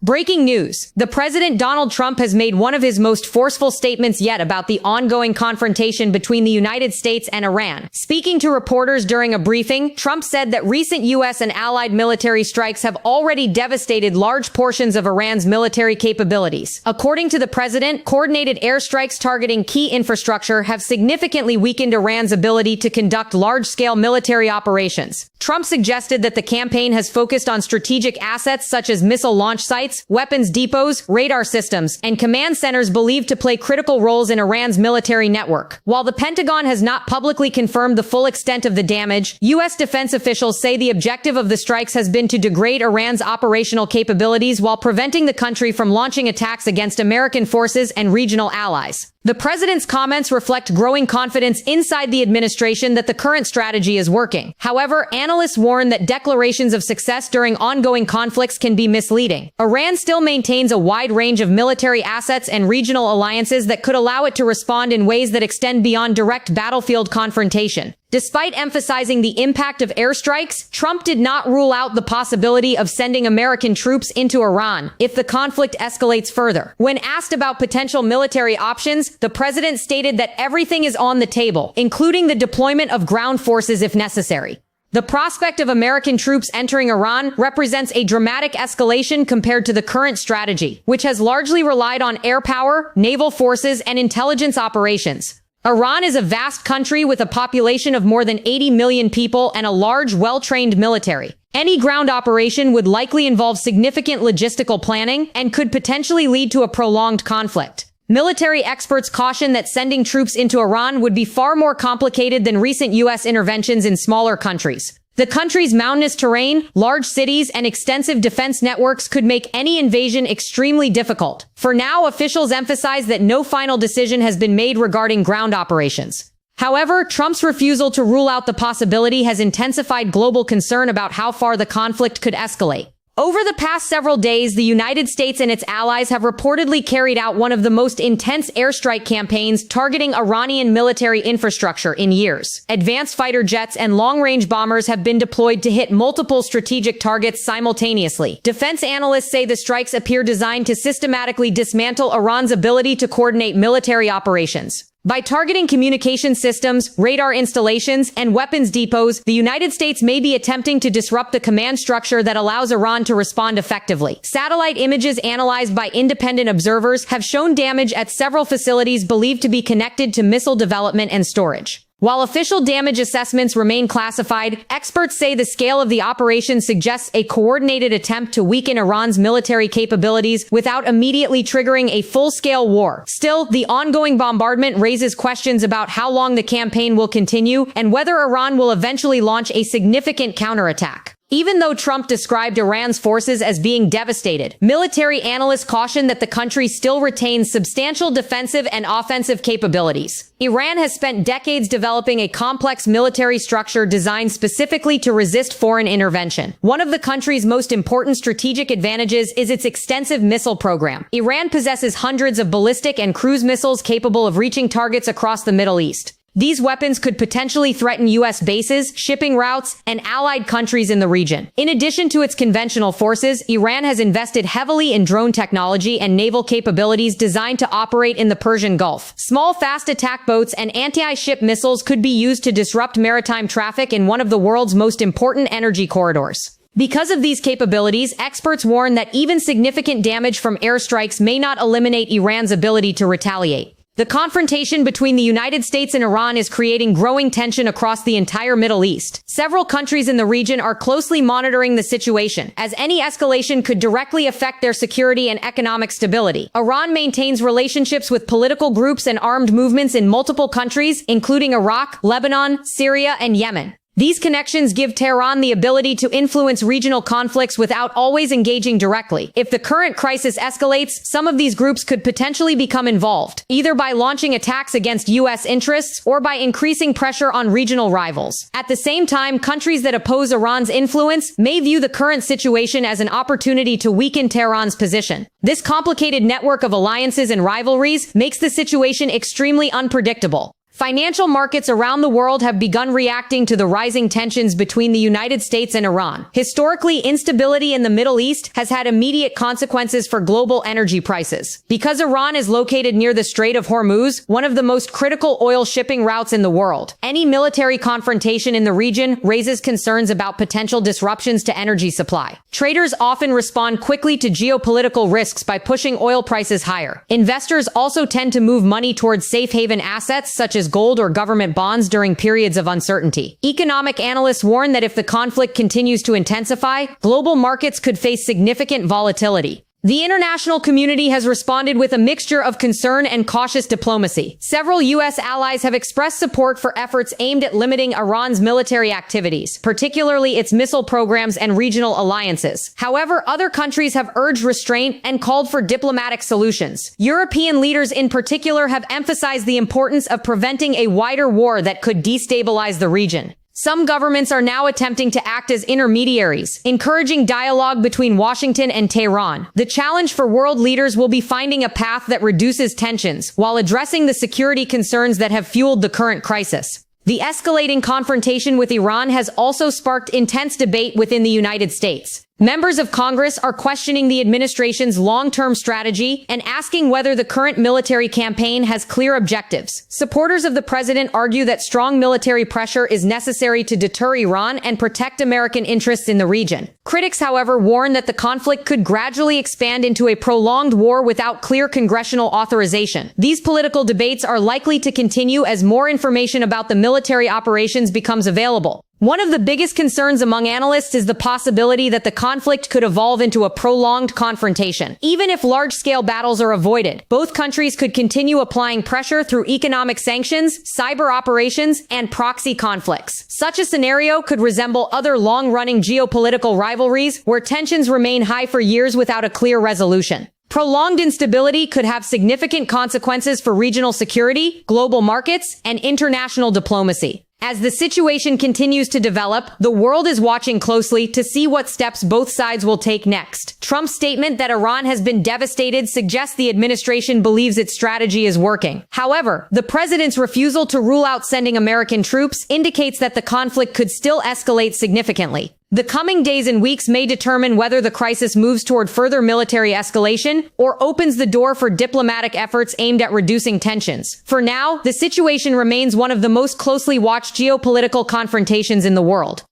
Breaking news. The President Donald Trump has made one of his most forceful statements yet about the ongoing confrontation between the United States and Iran. Speaking to reporters during a briefing, Trump said that recent U.S. and allied military strikes have already devastated large portions of Iran's military capabilities. According to the president, coordinated airstrikes targeting key infrastructure have significantly weakened Iran's ability to conduct large-scale military operations. Trump suggested that the campaign has focused on strategic assets such as missile launch sites, weapons depots, radar systems, and command centers believed to play critical roles in Iran's military network. While the Pentagon has not publicly confirmed the full extent of the damage, U.S. defense officials say the objective of the strikes has been to degrade Iran's operational capabilities while preventing the country from launching attacks against American forces and regional allies. The president's comments reflect growing confidence inside the administration that the current strategy is working. However, analysts warn that declarations of success during ongoing conflicts can be misleading. Iran still maintains a wide range of military assets and regional alliances that could allow it to respond in ways that extend beyond direct battlefield confrontation. Despite emphasizing the impact of airstrikes, Trump did not rule out the possibility of sending American troops into Iran if the conflict escalates further. When asked about potential military options, the president stated that everything is on the table, including the deployment of ground forces if necessary. The prospect of American troops entering Iran represents a dramatic escalation compared to the current strategy, which has largely relied on air power, naval forces, and intelligence operations. Iran is a vast country with a population of more than 80 million people and a large, well-trained military. Any ground operation would likely involve significant logistical planning and could potentially lead to a prolonged conflict. Military experts caution that sending troops into Iran would be far more complicated than recent U.S. interventions in smaller countries. The country's mountainous terrain, large cities, and extensive defense networks could make any invasion extremely difficult. For now, officials emphasize that no final decision has been made regarding ground operations. However, Trump's refusal to rule out the possibility has intensified global concern about how far the conflict could escalate. Over the past several days, the United States and its allies have reportedly carried out one of the most intense airstrike campaigns targeting Iranian military infrastructure in years. Advanced fighter jets and long-range bombers have been deployed to hit multiple strategic targets simultaneously. Defense analysts say the strikes appear designed to systematically dismantle Iran's ability to coordinate military operations. By targeting communication systems, radar installations, and weapons depots, the United States may be attempting to disrupt the command structure that allows Iran to respond effectively. Satellite images analyzed by independent observers have shown damage at several facilities believed to be connected to missile development and storage. While official damage assessments remain classified, experts say the scale of the operation suggests a coordinated attempt to weaken Iran's military capabilities without immediately triggering a full-scale war. Still, the ongoing bombardment raises questions about how long the campaign will continue and whether Iran will eventually launch a significant counterattack. Even though Trump described Iran's forces as being devastated, military analysts caution that the country still retains substantial defensive and offensive capabilities. Iran has spent decades developing a complex military structure designed specifically to resist foreign intervention. One of the country's most important strategic advantages is its extensive missile program. Iran possesses hundreds of ballistic and cruise missiles capable of reaching targets across the Middle East. These weapons could potentially threaten U.S. bases, shipping routes, and allied countries in the region. In addition to its conventional forces, Iran has invested heavily in drone technology and naval capabilities designed to operate in the Persian Gulf. Small, fast attack boats and anti-ship missiles could be used to disrupt maritime traffic in one of the world's most important energy corridors. Because of these capabilities, experts warn that even significant damage from airstrikes may not eliminate Iran's ability to retaliate. The confrontation between the United States and Iran is creating growing tension across the entire Middle East. Several countries in the region are closely monitoring the situation, as any escalation could directly affect their security and economic stability. Iran maintains relationships with political groups and armed movements in multiple countries, including Iraq, Lebanon, Syria, and Yemen. These connections give Tehran the ability to influence regional conflicts without always engaging directly. If the current crisis escalates, some of these groups could potentially become involved, either by launching attacks against U.S. interests or by increasing pressure on regional rivals. At the same time, countries that oppose Iran's influence may view the current situation as an opportunity to weaken Tehran's position. This complicated network of alliances and rivalries makes the situation extremely unpredictable. Financial markets around the world have begun reacting to the rising tensions between the United States and Iran. Historically, instability in the Middle East has had immediate consequences for global energy prices. Because Iran is located near the Strait of Hormuz, one of the most critical oil shipping routes in the world, any military confrontation in the region raises concerns about potential disruptions to energy supply. Traders often respond quickly to geopolitical risks by pushing oil prices higher. Investors also tend to move money towards safe haven assets such as gold or government bonds during periods of uncertainty. Economic analysts warn that if the conflict continues to intensify, global markets could face significant volatility. The international community has responded with a mixture of concern and cautious diplomacy. Several U.S. allies have expressed support for efforts aimed at limiting Iran's military activities, particularly its missile programs and regional alliances. However, other countries have urged restraint and called for diplomatic solutions. European leaders in particular have emphasized the importance of preventing a wider war that could destabilize the region. Some governments are now attempting to act as intermediaries, encouraging dialogue between Washington and Tehran. The challenge for world leaders will be finding a path that reduces tensions while addressing the security concerns that have fueled the current crisis. The escalating confrontation with Iran has also sparked intense debate within the United States. Members of Congress are questioning the administration's long-term strategy and asking whether the current military campaign has clear objectives. Supporters of the president argue that strong military pressure is necessary to deter Iran and protect American interests in the region. Critics, however, warn that the conflict could gradually expand into a prolonged war without clear congressional authorization. These political debates are likely to continue as more information about the military operations becomes available. One of the biggest concerns among analysts is the possibility that the conflict could evolve into a prolonged confrontation. Even if large-scale battles are avoided, both countries could continue applying pressure through economic sanctions, cyber operations, and proxy conflicts. Such a scenario could resemble other long-running geopolitical rivalries where tensions remain high for years without a clear resolution. Prolonged instability could have significant consequences for regional security, global markets, and international diplomacy. As the situation continues to develop, the world is watching closely to see what steps both sides will take next. Trump's statement that Iran has been devastated suggests the administration believes its strategy is working. However, the president's refusal to rule out sending American troops indicates that the conflict could still escalate significantly. The coming days and weeks may determine whether the crisis moves toward further military escalation or opens the door for diplomatic efforts aimed at reducing tensions. For now, the situation remains one of the most closely watched geopolitical confrontations in the world.